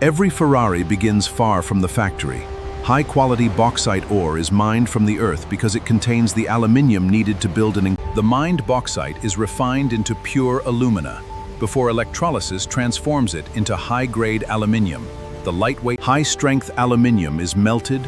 Every Ferrari begins far from the factory. High-quality bauxite ore is mined from the earth because it contains the aluminium needed to build The mined bauxite is refined into pure alumina before electrolysis transforms it into high-grade aluminium. The lightweight, high-strength aluminium is melted,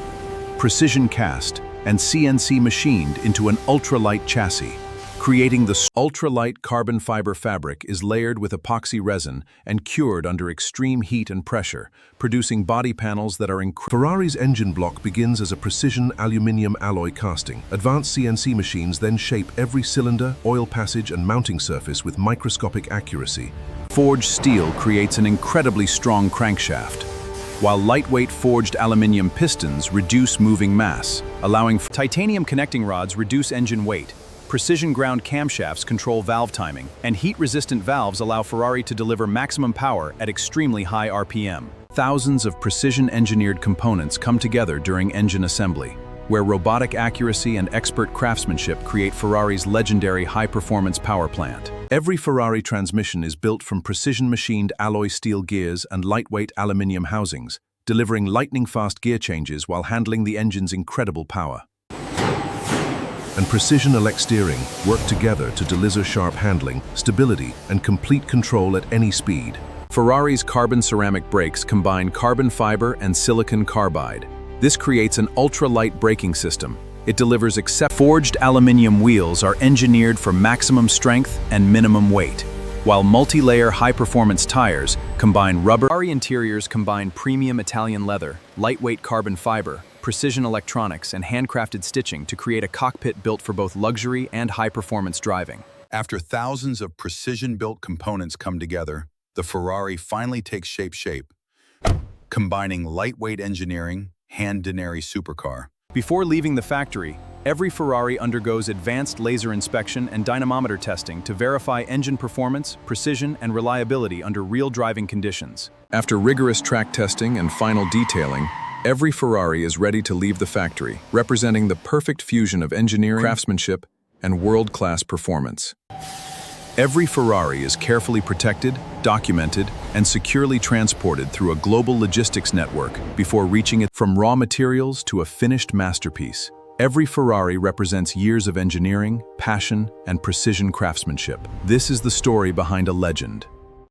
precision cast, and CNC machined into an ultralight chassis. Creating the ultralight carbon fiber fabric is layered with epoxy resin and cured under extreme heat and pressure, producing body panels that are Ferrari's engine block begins as a precision aluminium alloy casting. Advanced CNC machines then shape every cylinder, oil passage, and mounting surface with microscopic accuracy. Forged steel creates an incredibly strong crankshaft, while lightweight forged aluminium pistons reduce moving mass, allowing titanium connecting rods reduce engine weight. Precision ground camshafts control valve timing, and heat-resistant valves allow Ferrari to deliver maximum power at extremely high RPM. Thousands of precision-engineered components come together during engine assembly, where robotic accuracy and expert craftsmanship create Ferrari's legendary high-performance power plant. Every Ferrari transmission is built from precision-machined alloy steel gears and lightweight aluminium housings, delivering lightning-fast gear changes while handling the engine's incredible power. And precision elect steering work together to deliver sharp handling, stability, and complete control at any speed. Ferrari's carbon ceramic brakes combine carbon fiber and silicon carbide. This creates an ultra-light braking system. It delivers forged aluminium wheels are engineered for maximum strength and minimum weight, while multi-layer high-performance tires combine rubber. Ferrari interiors combine premium Italian leather, lightweight carbon fiber, precision electronics, and handcrafted stitching to create a cockpit built for both luxury and high-performance driving. After thousands of precision-built components come together, the Ferrari finally takes shape, combining lightweight engineering, Ferrari Supercar. Before leaving the factory, every Ferrari undergoes advanced laser inspection and dynamometer testing to verify engine performance, precision, and reliability under real driving conditions. After rigorous track testing and final detailing, every Ferrari is ready to leave the factory, representing the perfect fusion of engineering, craftsmanship, and world-class performance. Every Ferrari is carefully protected, documented, and securely transported through a global logistics network before reaching it. From raw materials to a finished masterpiece, every Ferrari represents years of engineering, passion, and precision craftsmanship. This is the story behind a legend.